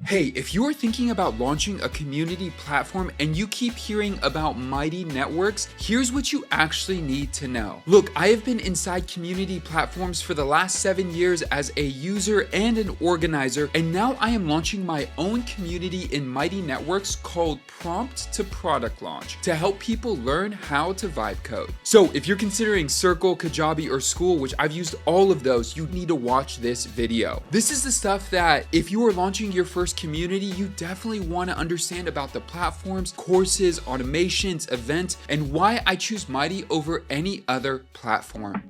Hey, if you are thinking about launching a community platform and you keep hearing about Mighty Networks, here's what you actually need to know. Look, I have been inside community platforms for the last 7 years as a user and an organizer, and now I am launching my own community in Mighty Networks called Prompt to Product Launch to help people learn how to vibe code. So if you're considering Circle, Kajabi, or School, which I've used all of those, you need to watch this video. This is the stuff that if you are launching your first community, you definitely want to understand about the platforms, courses, automations, events, and why I choose Mighty over any other platform.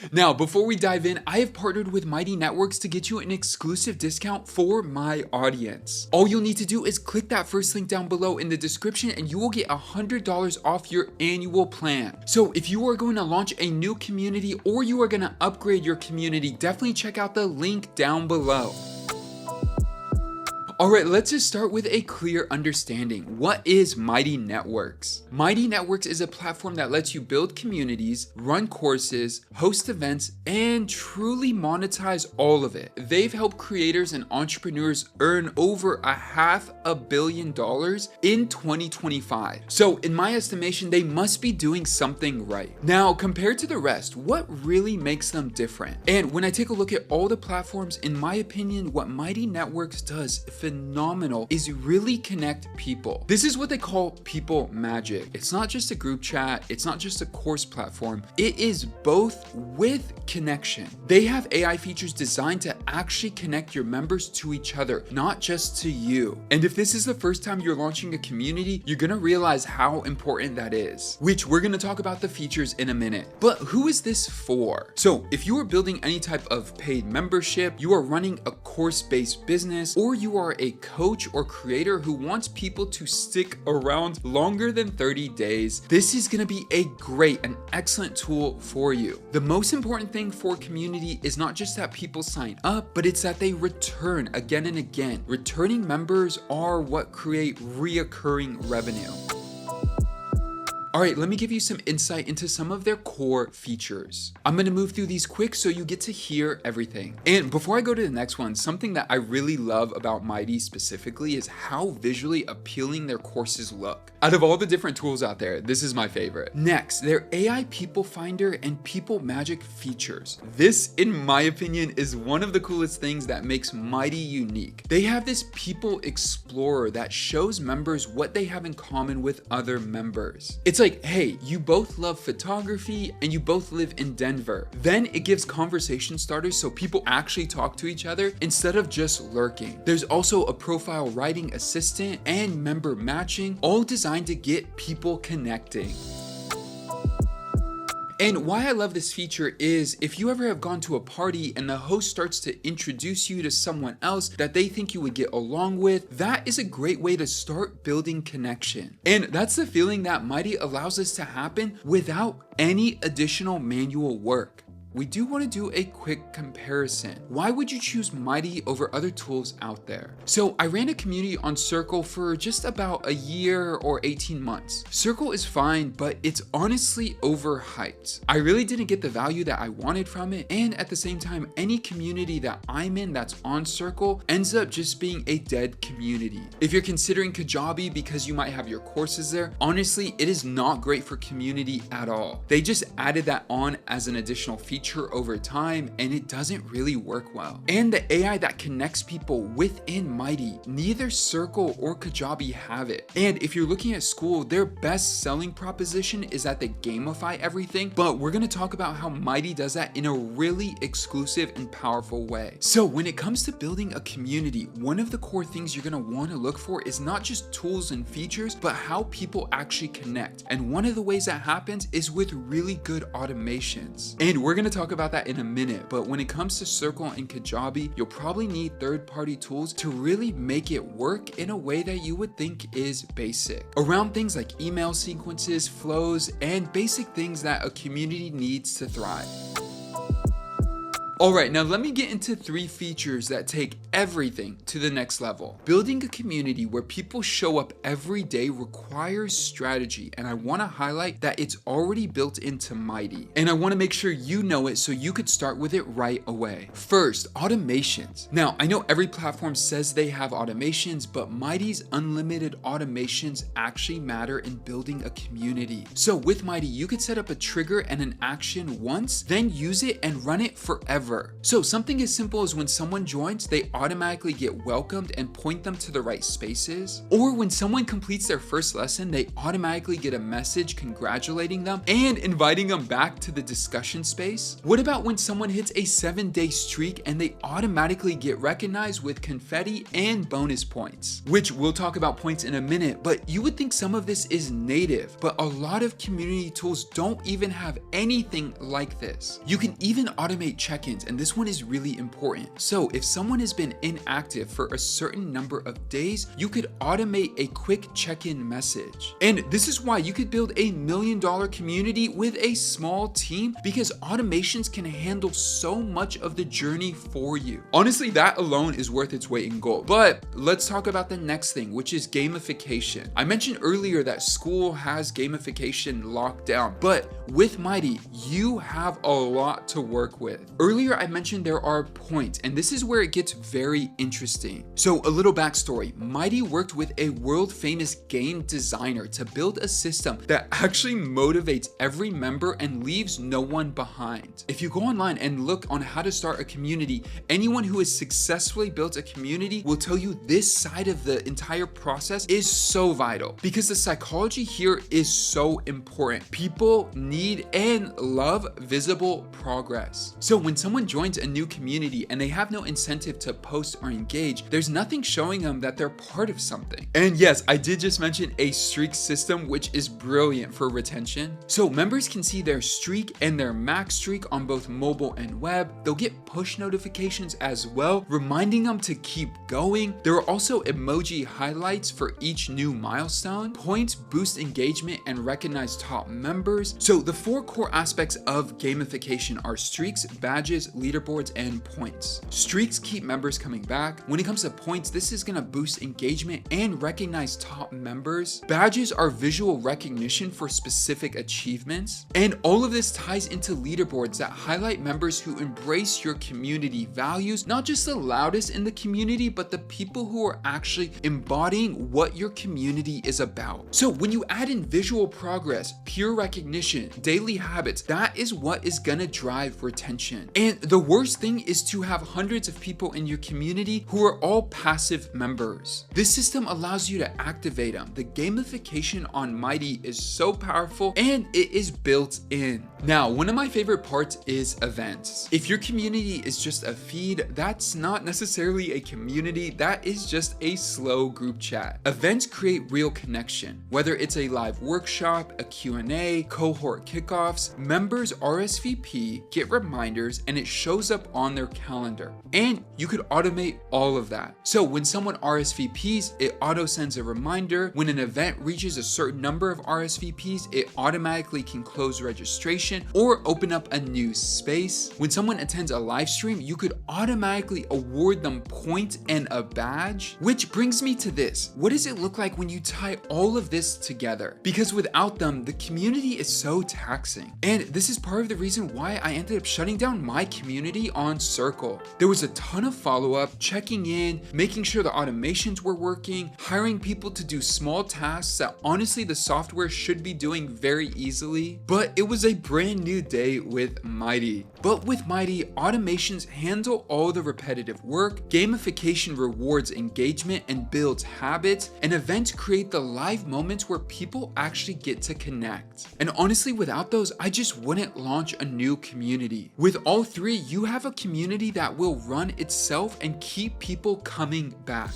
Now, before we dive in, I have partnered with Mighty Networks to get you an exclusive discount for my audience. All you'll need to do is click that first link down below in the description and you will get $100 off your annual plan. So if you are going to launch a new community or you are going to upgrade your community, definitely check out the link down below. Alright, let's just start with a clear understanding. What is Mighty Networks? Mighty Networks is a platform that lets you build communities, run courses, host events, and truly monetize all of it. They've helped creators and entrepreneurs earn over $500 million in 2025. So in my estimation, they must be doing something right. Now, compared to the rest, what really makes them different? And when I take a look at all the platforms, in my opinion, what Mighty Networks does phenomenal is really connect people. This is what they call people magic. It's not just a group chat, it's not just a course platform, it is both with connection. They have AI features designed to actually connect your members to each other, not just to you. And if this is the first time you're launching a community, you're gonna realize how important that is, which we're gonna talk about the features in a minute. But who is this for? So if you are building any type of paid membership, you are running a course-based business, or you are a coach or creator who wants people to stick around longer than 30 days, this is going to be a great and excellent tool for you. The most important thing for community is not just that people sign up, but it's that they return again and again. Returning members are what create reoccurring revenue. Alright, let me give you some insight into some of their core features. I'm going to move through these quick so you get to hear everything. And before I go to the next one, something that I really love about Mighty specifically is how visually appealing their courses look. Out of all the different tools out there, this is my favorite. Next, their AI People Finder and People Magic features. This, in my opinion, is one of the coolest things that makes Mighty unique. They have this People Explorer that shows members what they have in common with other members. It's like, hey, you both love photography and you both live in Denver. Then it gives conversation starters so people actually talk to each other instead of just lurking. There's also a profile writing assistant and member matching, all designed to get people connecting. And why I love this feature is if you ever have gone to a party and the host starts to introduce you to someone else that they think you would get along with, that is a great way to start building connection. And that's the feeling that Mighty allows us to happen without any additional manual work. We do want to do a quick comparison. Why would you choose Mighty over other tools out there? So I ran a community on Circle for just about a year or 18 months. Circle is fine, but it's honestly overhyped. I really didn't get the value that I wanted from it, and at the same time, any community that I'm in that's on Circle ends up just being a dead community. If you're considering Kajabi because you might have your courses there, honestly, it is not great for community at all. They just added that on as an additional feature over time, and it doesn't really work well. And the AI that connects people within Mighty, neither Circle or Kajabi have it. And if you're looking at School, their best selling proposition is that they gamify everything, but we're going to talk about how Mighty does that in a really exclusive and powerful way. So when it comes to building a community, one of the core things you're going to want to look for is not just tools and features, but how people actually connect. And one of the ways that happens is with really good automations. And we're going to talk about that in a minute, but when it comes to Circle and Kajabi, you'll probably need third-party tools to really make it work in a way that you would think is basic. Around things like email sequences, flows, and basic things that a community needs to thrive. Alright, now let me get into 3 features that take everything to the next level. Building a community where people show up every day requires strategy, and I want to highlight that it's already built into Mighty. And I want to make sure you know it so you could start with it right away. First, automations. Now, I know every platform says they have automations, but Mighty's unlimited automations actually matter in building a community. So with Mighty, you could set up a trigger and an action once, then use it and run it forever. So something as simple as when someone joins, they automatically get welcomed and point them to the right spaces. Or when someone completes their first lesson, they automatically get a message congratulating them and inviting them back to the discussion space. What about when someone hits a 7-day streak and they automatically get recognized with confetti and bonus points? Which we'll talk about points in a minute, but you would think some of this is native, but a lot of community tools don't even have anything like this. You can even automate check-ins, and this one is really important. So if someone has been inactive for a certain number of days, you could automate a quick check-in message. And this is why you could build a $1 million community with a small team, because automations can handle so much of the journey for you. Honestly, that alone is worth its weight in gold. But let's talk about the next thing, which is gamification. I mentioned earlier that school has gamification locked down, but with Mighty, you have a lot to work with. Earlier, I mentioned there are points, and this is where it gets very interesting. So a little backstory, Mighty worked with a world famous game designer to build a system that actually motivates every member and leaves no one behind. If you go online and look on how to start a community, anyone who has successfully built a community will tell you this side of the entire process is so vital, because the psychology here is so important. People need and love visible progress. So when someone joins a new community and they have no incentive to post or engage, there's nothing showing them that they're part of something. And yes, I did just mention a streak system, which is brilliant for retention. So members can see their streak and their max streak on both mobile and web. They'll get push notifications as well, reminding them to keep going. There are also emoji highlights for each new milestone. Points boost engagement and recognize top members. So the 4 core aspects of gamification are streaks, badges, leaderboards, and points. Streaks keep members coming back. When it comes to points, this is going to boost engagement and recognize top members. Badges are visual recognition for specific achievements. And all of this ties into leaderboards that highlight members who embrace your community values, not just the loudest in the community, but the people who are actually embodying what your community is about. So when you add in visual progress, peer recognition, daily habits, that is what is going to drive retention. And the worst thing is to have hundreds of people in your community who are all passive members. This system allows you to activate them. The gamification on Mighty is so powerful and it is built in. Now, one of my favorite parts is events. If your community is just a feed, that's not necessarily a community, that is just a slow group chat. Events create real connection. Whether it's a live workshop, a Q&A, cohort kickoffs, members RSVP, get reminders, and it shows up on their calendar. And you could automate all of that. So when someone RSVPs, it auto sends a reminder. When an event reaches a certain number of RSVPs, it automatically can close registration or open up a new space. When someone attends a live stream, you could automatically award them points and a badge. Which brings me to this. What does it look like when you tie all of this together? Because without them, the community is so taxing. And this is part of the reason why I ended up shutting down my community on Circle. There was a ton of follow-up, checking in, making sure the automations were working, hiring people to do small tasks that honestly the software should be doing very easily. But it was a brand new day with Mighty. But with Mighty, automations handle all the repetitive work, gamification rewards engagement and builds habits, and events create the live moments where people actually get to connect. And honestly, without those, I just wouldn't launch a new community. With all 3, you have a community that will run itself and keep people coming back.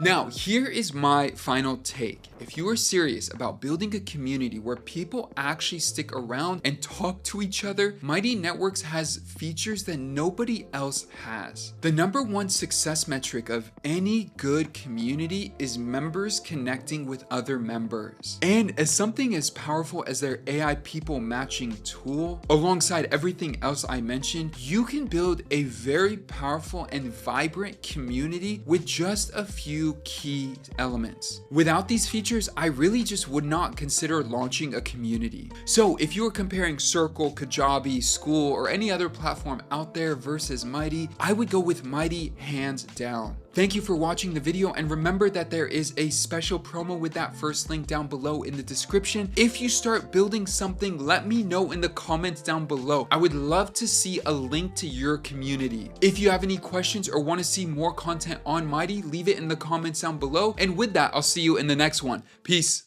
Now, here is my final take. If you are serious about building a community where people actually stick around and talk to each other, Mighty Networks has features that nobody else has. The number one success metric of any good community is members connecting with other members. And as something as powerful as their AI people matching tool, alongside everything else I mentioned, you can build a very powerful and vibrant community with just a few key elements. Without these features, I really just would not consider launching a community. So if you are comparing Circle, Kajabi, School, or any other platform out there versus Mighty, I would go with Mighty hands down. Thank you for watching the video, and remember that there is a special promo with that first link down below in the description. If you start building something, let me know in the comments down below. I would love to see a link to your community. If you have any questions or want to see more content on Mighty, leave it in the comments down below. And with that, I'll see you in the next one. Peace.